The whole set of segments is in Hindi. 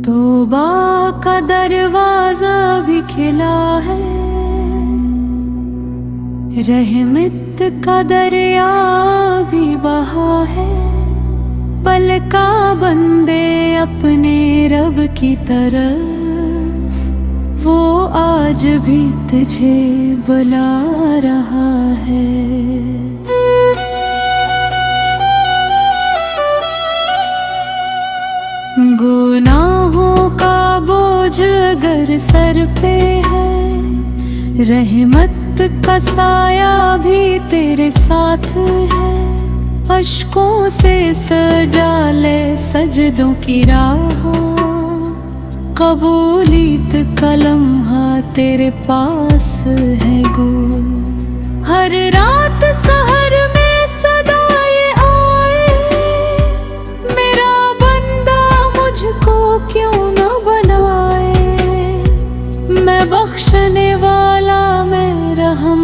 तौबा का दरवाजा भी खिला है, रहमत का दरिया भी बहा है। पलका बंदे अपने रब की तरफ, वो आज भी तुझे बुला रहा है। गुनाहों का बोझ अगर सर पे है, रहमत का साया भी तेरे साथ है। अश्कों से सजा ले सजदों की राह, कबूलियत का लम्हा तेरे पास है गो। हर रात सहर में सदा ये आए, मेरा बंदा मुझको क्यों न बनाए। मैं बख्शने वाला, मैं रहम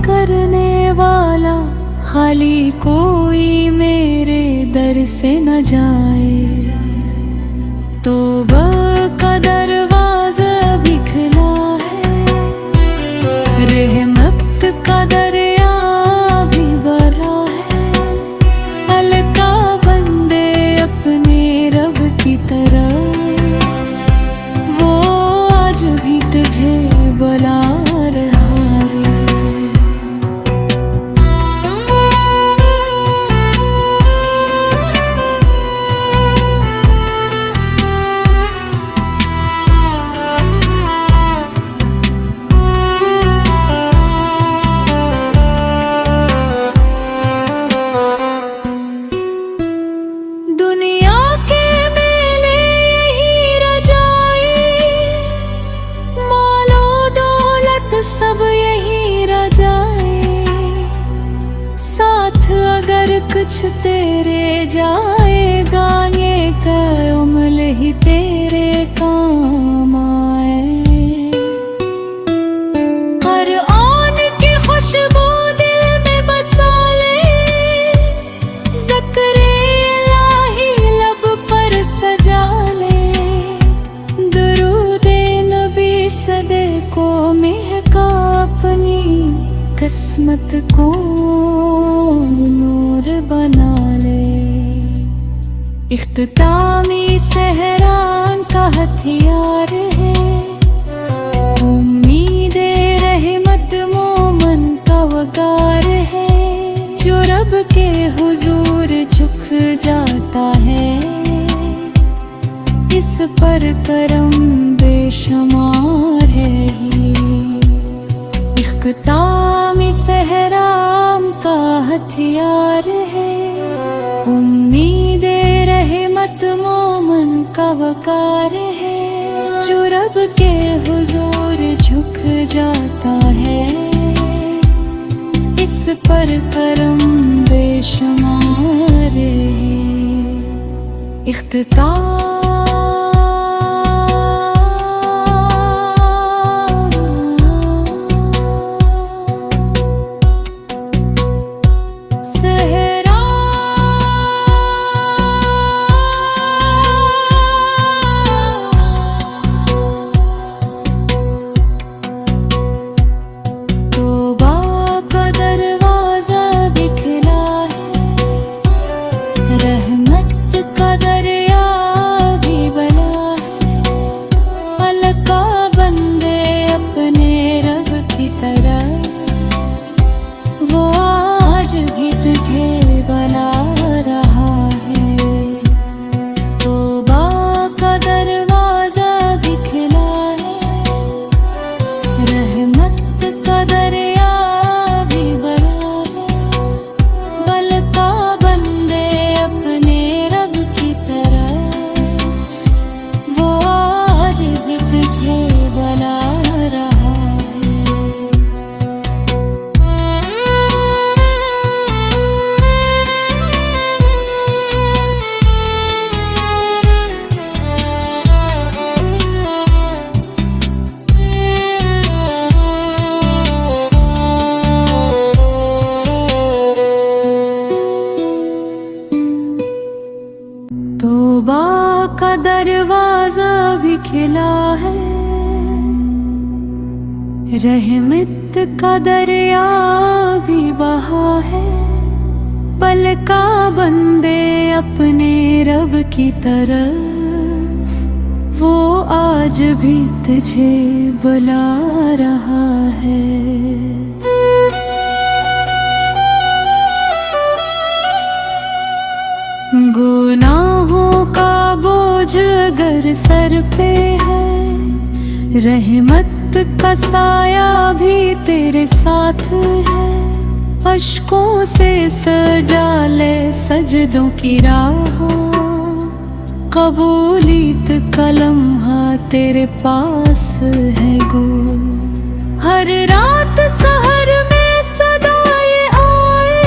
करने वाला, खाली कोई मेरे दर से न जाए। तौबा का दरवाजा भी खुला है, रहमत का दरिया भी भरा है। अलका बंदे अपने रब की तरफ, वो आज भी तुझे बुला रहा है। दुनिया के मेले यही रजाई, मालो दौलत सब यही रजाए। साथ अगर कुछ तेरे जाएगा, ये कमल ही तेरे काम आए। कुरान की खुशबू दिल में बसा ले, ज़िक्र इलाही लब पर सजा ले। दुरूदे नबी सदे को महका, अपनी किस्मत को नूर बना ले। इख्तितामी सहरान का हथियार है, उम्मीदे रहमत मोमन का वकार है। जो रब के हुजूर झुक जाता है, इस पर करम बेशुमार है ही। इख्तितामी सहराम का हथियार है, उम्मीदे रहमत मोमन का वकार है। जो रब के हुजूर झुक जाता है, इस पर करम बेशुमार है। इख्तिताम रहमत का दरिया तौबा का दरवाजा भी खिला है, रहमत का दरिया भी बहा है। पलका बंदे अपने रब की तरफ, वो आज भी तुझे बुला रहा है। गुनाहों का बोझ अगर सर पे है, रहमत का साया भी तेरे साथ है। अश्कों से सजा ले सजदों की राह, कबूलियत का लम्हा तेरे पास है गो। हर रात सहर में सदा ये आए,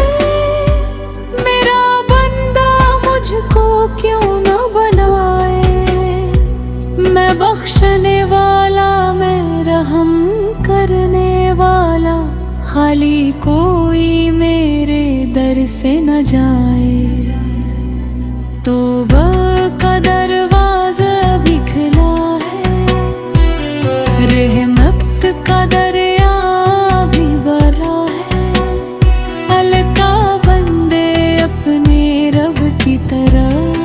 मेरा बंदा मुझको क्यों न बनाए। मैं बख्शने वाला, मैं रहम करने वाला, खाली कोई मेरे दर से न जाए। तौबा का दरवाजा भी खुला है, रहमत का दरिया भी भरा है। अलका बंदे अपने रब की तरफ,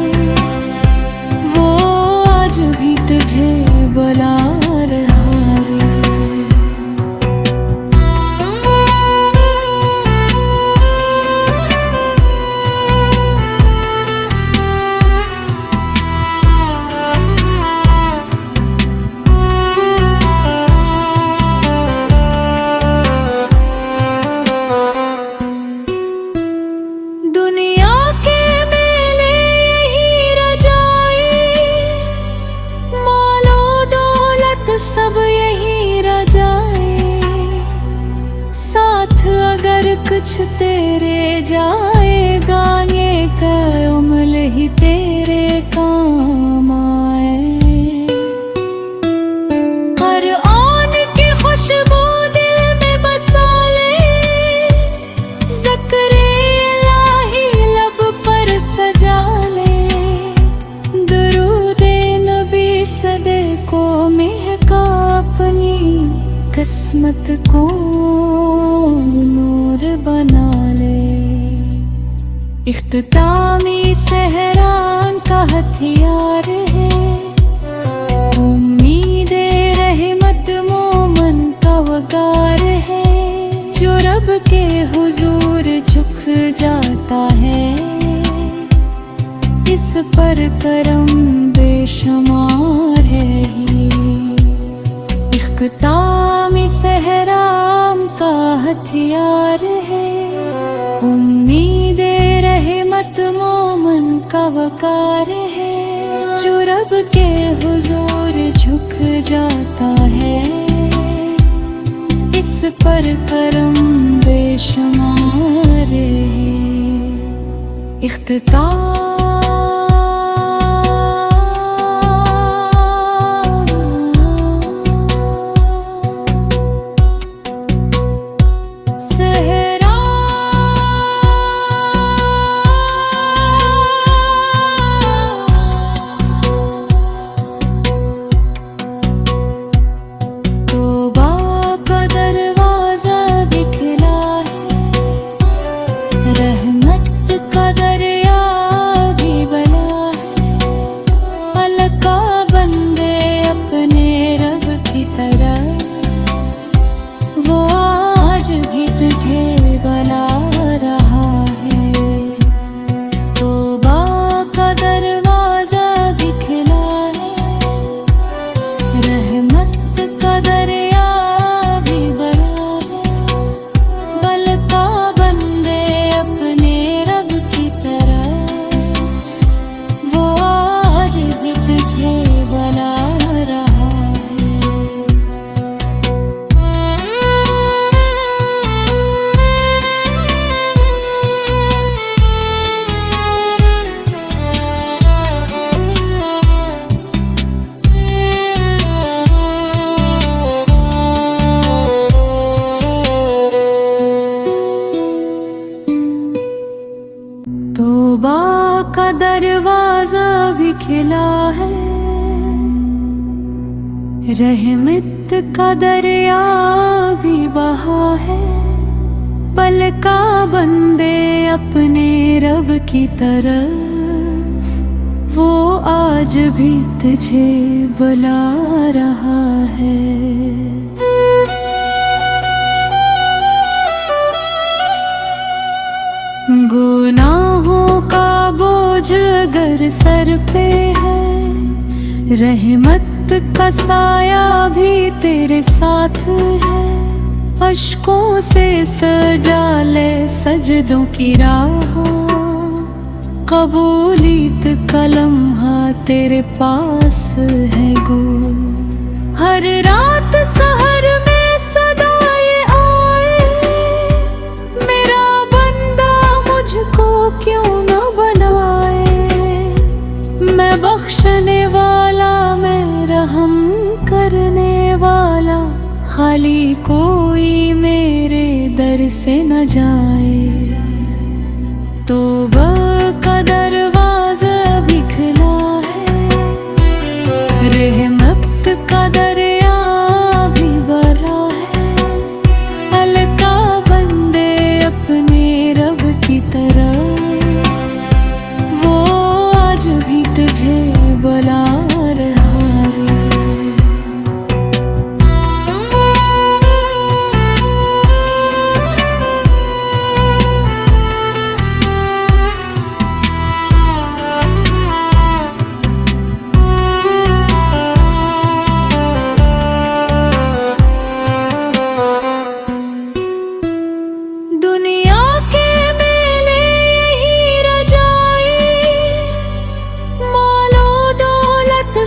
वो आज भी तुझे बुला रहा है। सब यही रह जाए, साथ अगर कुछ तेरे जाएगा, ये कमल ही तेरे काम आए। कुरान की खुशबू दिल में बसा ले, ज़िक्र इलाही लब पर सजा ले। दुरूद नबी सदे को अपनी किस्मत को नूर बना ले। इख्तितामी सहरान का हथियार है, उम्मीद रहमत मोमन का वकार है। जो रब के हुजूर झुक जाता है, इस पर करम बेशुमार है ही। इख्तितामी सहराम का हथियार है, उम्मीद रहमत मोमन का वकार है। जो रब के हुजूर झुक जाता है, इस पर करम बेशुमार है। इख्तिताम रहमत का दरिया का दरवाजा भी खिला है, रहमत का दरिया भी बहा है। पलका बंदे अपने रब की तरफ, वो आज भी तुझे बुला रहा है। गुनाहों का बोझ अगर सर पे है, रहमत का साया भी तेरे साथ है। अश्कों से सजा ले सजदों की राह, कबूलियत का लम्हा तेरे पास है गो। हर रात सहर में सदाए आए, मेरा बंदा मुझको क्यों न बनाए। मैं बख्शने वाला, मैं रहम करने वाला, खाली कोई मेरे दर से न जाए। तौबा का दरवाजा भी खुला है, रहमत का दरिया भी भरा है। अलका बंदे अपने रब की तरफ, वो आज भी तुझे बुला रहा है।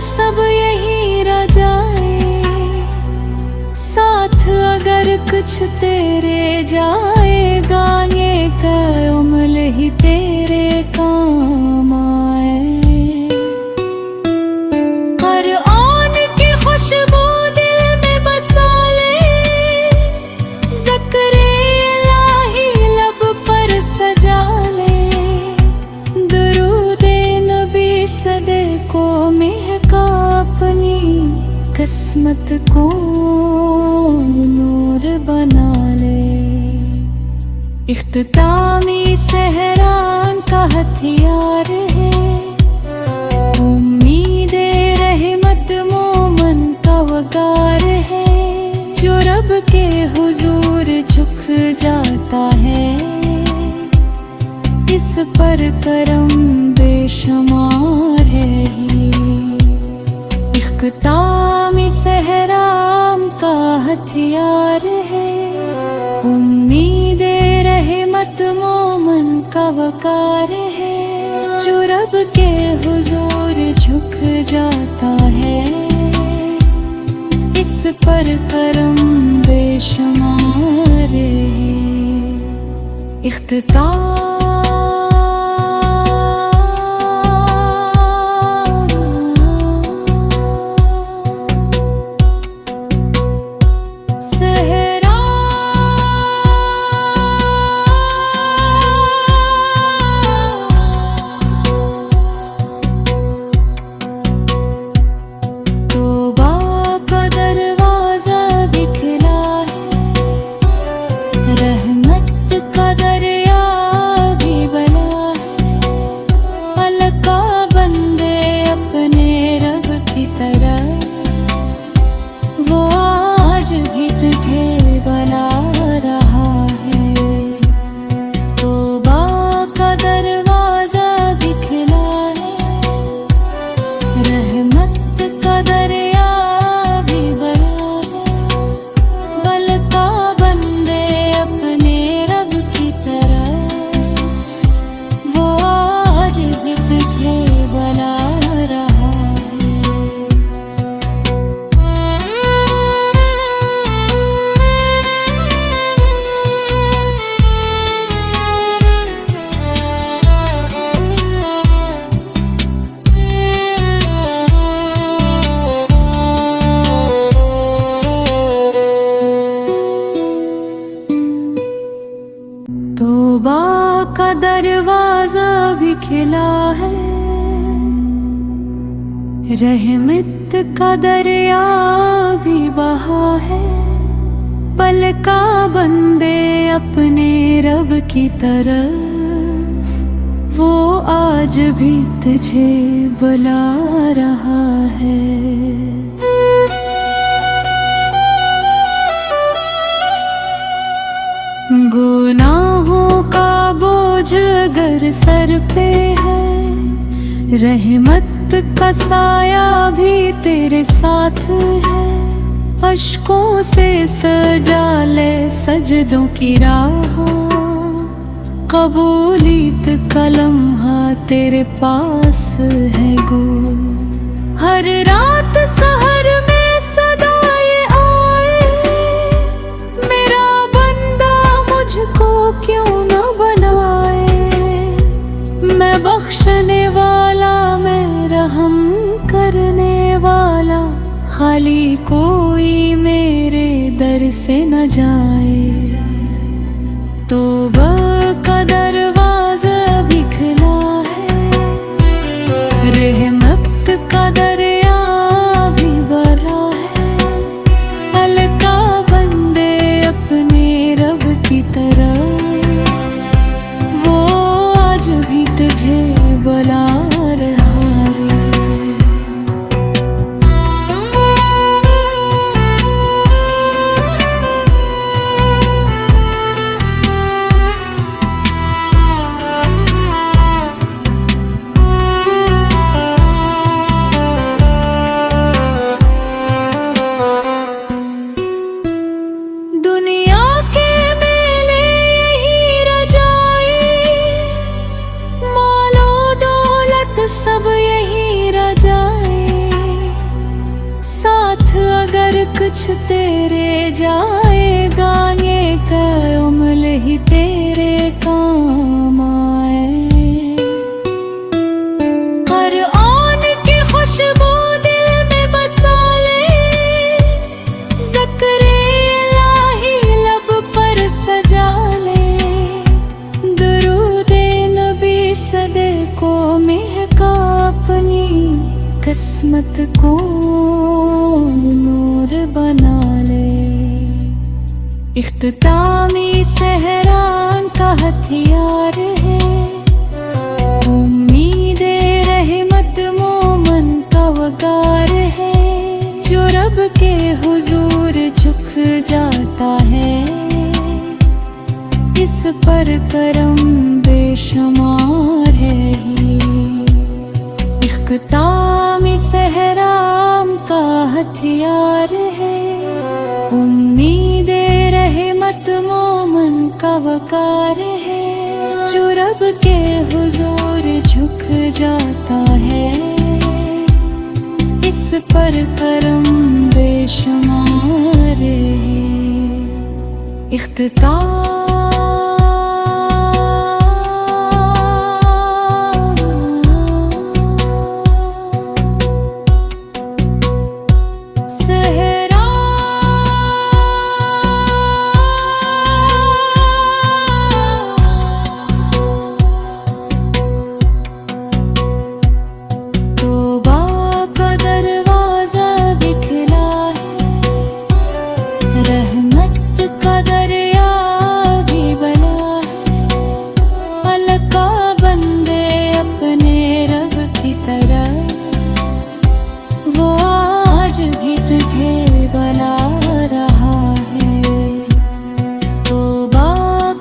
सब यही रह जाए, साथ अगर कुछ तेरे जाएगा, ये कमल ही तेरे काम आए। कुरान की खुशबू दिल में बसा ले, ज़िक्र इलाही लब पर सजा ले। दुरूद नबी सदे को अपनी किस्मत को नूर बना ले। इख्तितामी सहरान का हथियार है, उम्मीदे रहमत मोमन का वकार है। जो रब के हुजूर झुक जाता है, इस पर करम बेशुमार है ही। इख्तितामी सहराम का हथियार है, उम्मीदे रहमत मोमन का वकार है। जो रब के हुजूर झुक जाता है, इस पर करम बेशुमार है। इख्तिताम रहमत का दरिया भी बना है। अलका बंदे अपने रब की तरफ, वो आज भी तुझे बुला रहा है। तौबा का दरवाजा भी खुला है, रहमत का दरिया भी बना है। बलका बंदे अपने रब की तरफ, वो आज भी तुझे बुला रहा है। तौबा का दरवाजा भी खिला है। रहमत का दरिया भी बहा है, पलका बंदे अपने रब की तरफ, वो आज भी तुझे बुला रहा है। गुनाहों का बोझ अगर सर पे है, रहमत का साया भी तेरे साथ है। अश्कों से सजा ले सजदों की राह, कबूलियत का लम्हा तेरे पास है गो। हर रात सहर में सदा ये आए, मेरा बंदा मुझको क्यों न बनाए। मैं बख्शने वाला, मैं रहम करने वाला, खाली कोई मेरे दर से न जाए। तौबा का दरवाजा भी खुला है, रहमत का दरिया भी भरा है। हल्का बंदे अपने रब की तरफ, वो आज भी तुझे बुला रहा है। सब यही रह जाए, साथ अगर कुछ तेरे जाएगा, ये कमल ही तेरे काम आए। कुरान की खुशबू दिल में बसा ले, ज़िक्र इलाही लब पर सजा ले। दुरूद नबी सदे को महका, अपनी किस्मत को नूर बना ले। इख्तितामी सहरान का हथियार है, उम्मीद रहमत मोमन का वकार है। जो रब के हुजूर झुक जाता है, इस पर करम बेशुमार है ही। इख्तितामी सहराम का हथियार है, उम्मीद रहमत मोमन का वकार है। जो रब के हुजूर झुक जाता है, इस पर करम बेशुमार है। इख्तिताम रहमत का दरिया भी बना है, अलका बंदे अपने रब की तरफ, वो आज भी तुझे बुला रहा है। तौबा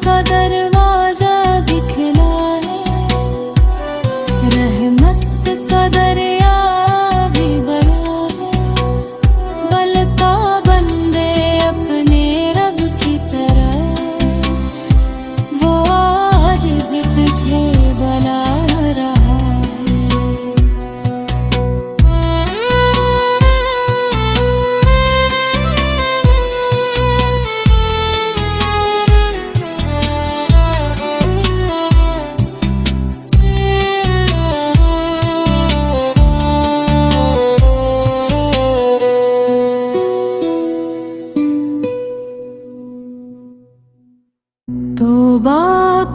का दरवाजा भी खुला है, रहमत का दरिया भी बना है। बलका बंदे अपने रब की तरफ, वो आज भी तुझे बुला रहा है। तौबा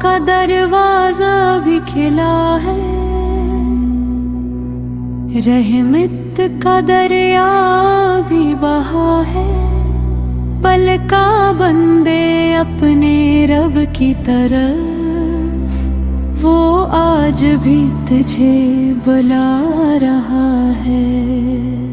का दरवाजा भी खिला है, रहमत का दरिया भी बहा है, पल का बंदे अपने रब की तरफ, वो आज भी तुझे बुला रहा है।